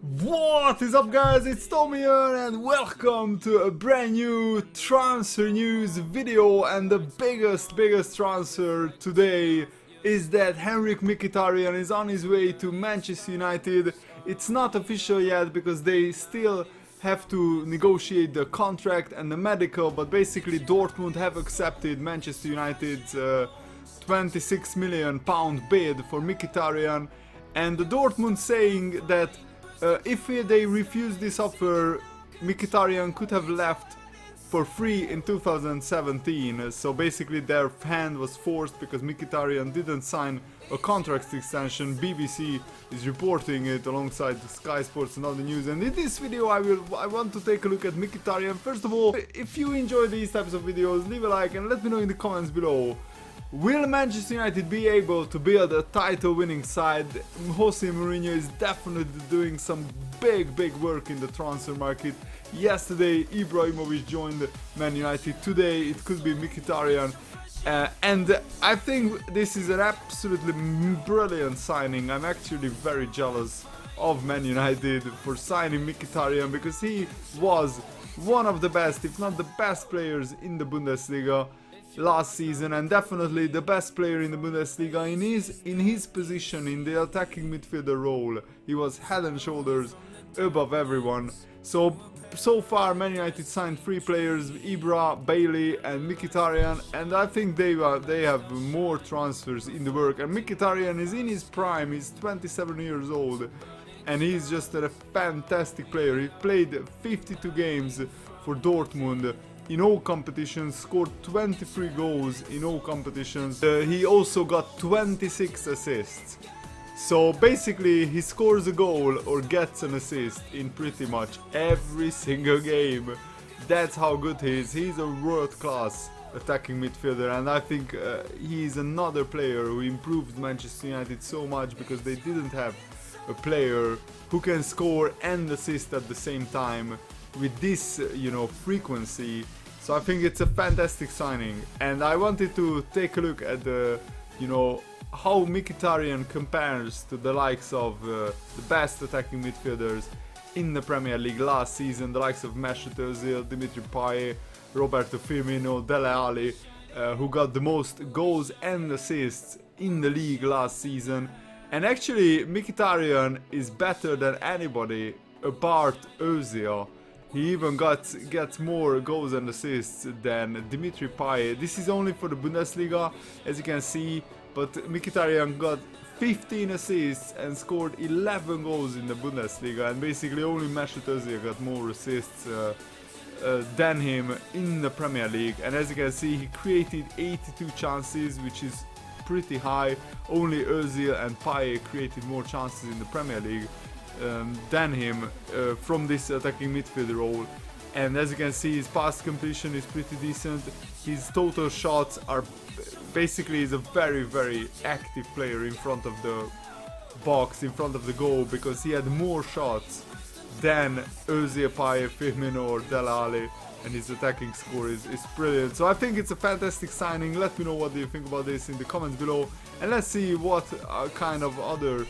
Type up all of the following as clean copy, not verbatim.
What is up, guys? It's Tommy here and welcome to a brand new transfer news video. And the biggest transfer today is that Mkhitaryan is on his way to Manchester United. It's not official yet because they still have to negotiate the contract and the medical, but basically Dortmund have accepted Manchester United's £26 million bid for Mkhitaryan, and the Dortmund saying that if they refuse this offer, Mkhitaryan could have left for free in 2017. So basically their hand was forced because Mkhitaryan didn't sign a contract extension. BBC is reporting it alongside Sky Sports and other news. And in this video I want to take a look at Mkhitaryan. First of all, if you enjoy these types of videos, leave a like and let me know in the comments below. Will Manchester United be able to build a title-winning side? Jose Mourinho is definitely doing some big work in the transfer market. Yesterday, Ibrahimovic joined Man United. Today, it could be Mkhitaryan. And I think this is an absolutely brilliant signing. I'm actually very jealous of Man United for signing Mkhitaryan because he was one of the best, if not the best players in the Bundesliga last season, and definitely the best player in the Bundesliga in his position in the attacking midfielder role. He was head and shoulders above everyone. So far Man United signed 3 players: Ibra, Bailey and Mkhitaryan, and I think they have more transfers in the work. And Mkhitaryan is in his prime. He's 27 years old and he's just a fantastic player. He played 52 games for Dortmund in all competitions, scored 23 goals in all competitions. He also got 26 assists. So basically he scores a goal or gets an assist in pretty much every single game. That's how good he is. He's a world-class attacking midfielder, and I think he's another player who improved Manchester United so much because they didn't have a player who can score and assist at the same time with this, frequency. So I think it's a fantastic signing, and I wanted to take a look at the, how Mkhitaryan compares to the likes of the best attacking midfielders in the Premier League last season, the likes of Mesut Ozil, Dimitri Payet, Roberto Firmino, Dele Alli, who got the most goals and assists in the league last season. And actually Mkhitaryan is better than anybody apart Ozil. He even gets more goals and assists than Dimitri Payet. This is only for the Bundesliga, as you can see, but Mkhitaryan got 15 assists and scored 11 goals in the Bundesliga, and basically only Mesut Ozil got more assists than him in the Premier League. And as you can see, he created 82 chances, which is pretty high. Only Ozil and Payet created more chances in the Premier League than him from this attacking midfielder role. And as you can see, his pass completion is pretty decent. His total shots are basically, he's a very active player in front of the box, in front of the goal, because he had more shots than Ozil, Payet, Firmino or Dele Alli, and his attacking score is brilliant. So I think it's a fantastic signing. Let me know what do you think about this in the comments below, and let's see what kind of other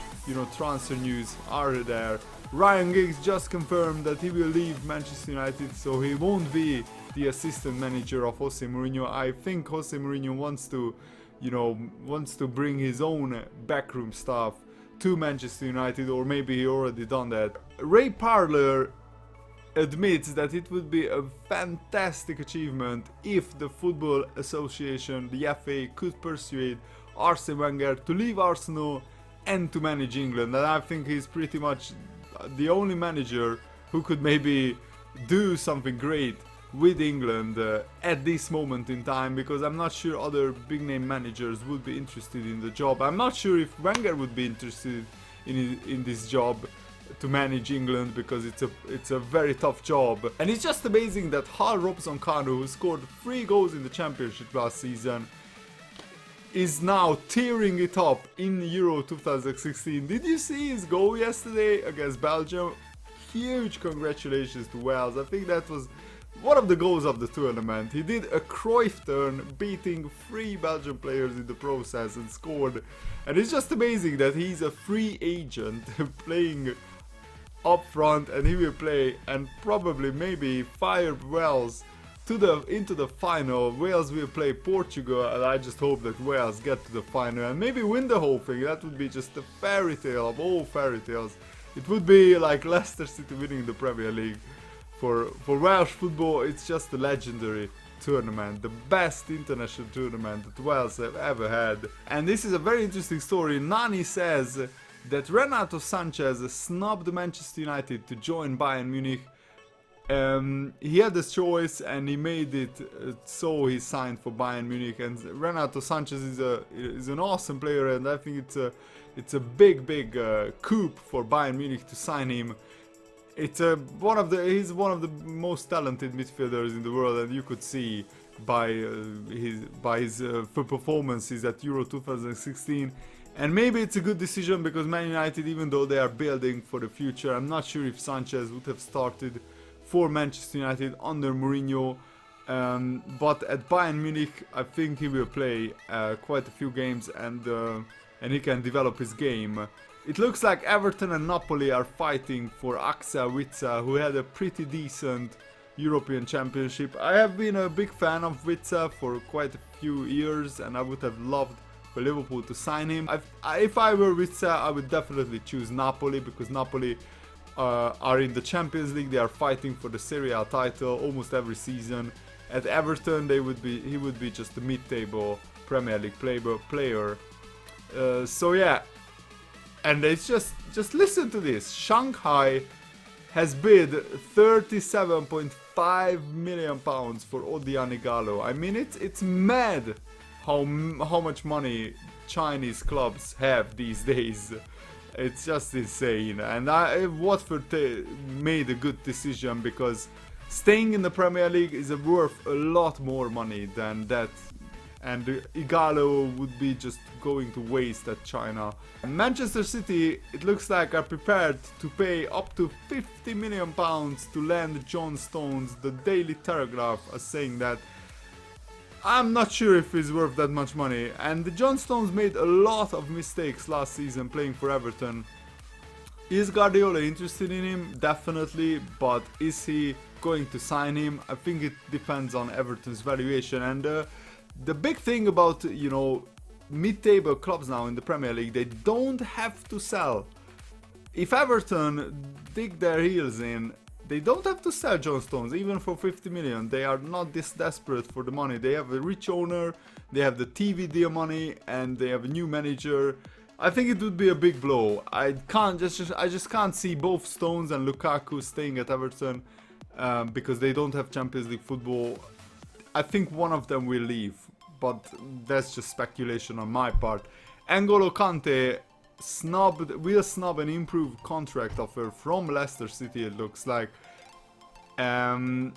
transfer news are there. Ryan Giggs just confirmed that he will leave Manchester United, so he won't be the assistant manager of Jose Mourinho. I think Jose Mourinho wants to bring his own backroom staff to Manchester United, or maybe he already done that. Ray Parlour admits that it would be a fantastic achievement if the Football Association, the FA, could persuade Arsene Wenger to leave Arsenal and to manage England. And I think he's pretty much the only manager who could maybe do something great with England at this moment in time, because I'm not sure other big name managers would be interested in the job. I'm not sure if Wenger would be interested in this job to manage England, because it's a very tough job. And it's just amazing that Hal Robson-Kanu, who scored 3 goals in the Championship last season, is now tearing it up in Euro 2016. Did you see his goal yesterday against Belgium? Huge congratulations to Wales. I think that was one of the goals of the tournament. He did a Cruyff turn, beating 3 Belgian players in the process, and scored. And it's just amazing that he's a free agent playing up front, and he will play and probably maybe fire Wales into the final. Wales will play Portugal, and I just hope that Wales get to the final and maybe win the whole thing. That would be just a fairy tale of all fairy tales. It would be like Leicester City winning the Premier League. For Welsh football, it's just a legendary tournament, the best international tournament that Wales have ever had. And this is a very interesting story. Nani says that Renato Sanchez snubbed Manchester United to join Bayern Munich. He had this choice and he made it so he signed for Bayern Munich. And Renato Sanchez is an awesome player, and I think it's a big coup for Bayern Munich to sign him. It's he's one of the most talented midfielders in the world, and you could see by his performances at Euro 2016. And maybe it's a good decision because Man United, even though they are building for the future, I'm not sure if Sanchez would have started for Manchester United under Mourinho. But at Bayern Munich, I think he will play quite a few games, and he can develop his game. It looks like Everton and Napoli are fighting for Aksa Witsa, who had a pretty decent European Championship. I have been a big fan of Witsa for quite a few years, and I would have loved for Liverpool to sign him. If I were Witsa, I would definitely choose Napoli, because Napoli are in the Champions League. They are fighting for the Serie A title almost every season. At Everton, he would be just a mid-table Premier League player. So yeah. And it's just listen to this. Shanghai has bid 37.5 million pounds for Odion Ighalo. I mean, it's mad how much money Chinese clubs have these days. It's just insane. And Watford made a good decision, because staying in the Premier League is worth a lot more money than that. And Ighalo would be just going to waste at China. And Manchester City, it looks like, are prepared to pay up to 50 million pounds to land John Stones. The Daily Telegraph are saying that. I'm not sure if it's worth that much money. And John Stones made a lot of mistakes last season playing for Everton. Is Guardiola interested in him? Definitely. But is he going to sign him? I think it depends on Everton's valuation. And the big thing about, mid-table clubs now in the Premier League, they don't have to sell. If Everton dig their heels in, they don't have to sell John Stones, even for 50 million. They are not this desperate for the money. They have a rich owner, they have the TV deal money, and they have a new manager. I think it would be a big blow. I just can't see both Stones and Lukaku staying at Everton because they don't have Champions League football. I think one of them will leave, but that's just speculation on my part. N'Golo Kante will snub an improved contract offer from Leicester City, it looks like. And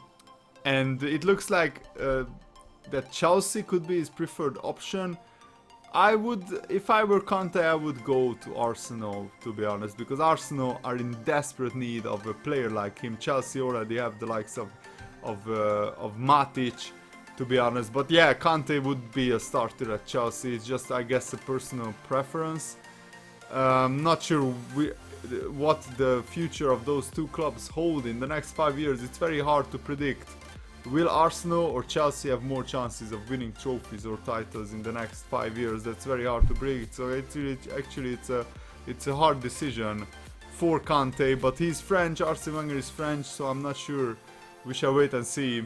it looks like that Chelsea could be his preferred option. If I were Kante, I would go to Arsenal, to be honest, because Arsenal are in desperate need of a player like him. Chelsea already have the likes of Matic, to be honest. But yeah, Kante would be a starter at Chelsea. It's just, I guess, a personal preference. Not sure what the future of those two clubs hold in the next 5 years. It's very hard to predict. Will Arsenal or Chelsea have more chances of winning trophies or titles in the next 5 years? That's very hard to predict. So it's a hard decision for Kante. But he's French. Arsene Wenger is French, so I'm not sure. We shall wait and see.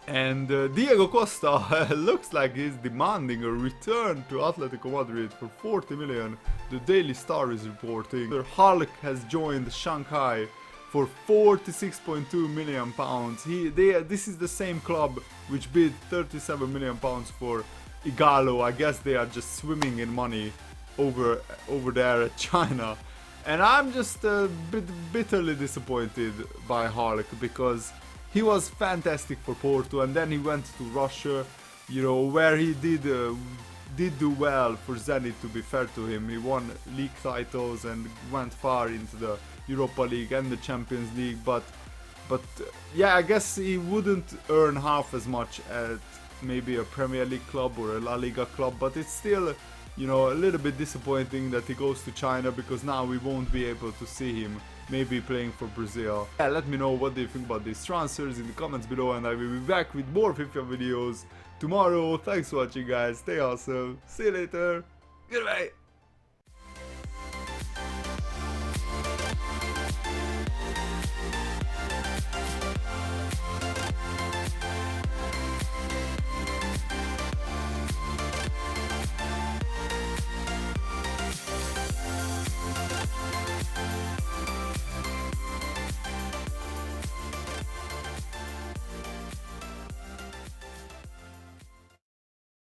And Diego Costa looks like he's demanding a return to Atletico Madrid for 40 million. The Daily Star is reporting. Hulk has joined Shanghai for 46.2 million pounds. This is the same club which bid 37 million pounds for Ighalo. I guess they are just swimming in money over there at China. And I'm just a bit bitterly disappointed by Hulk, because he was fantastic for Porto, and then he went to Russia, where he did do well for Zenit, to be fair to him. He won league titles and went far into the Europa League and the Champions League, but yeah, I guess he wouldn't earn half as much at maybe a Premier League club or a La Liga club, but it's still, a little bit disappointing that he goes to China, because now we won't be able to see him maybe playing for Brazil. Yeah, let me know what do you think about these transfers in the comments below, and I will be back with more FIFA videos tomorrow. Thanks for watching, guys. Stay awesome. See you later. Goodbye.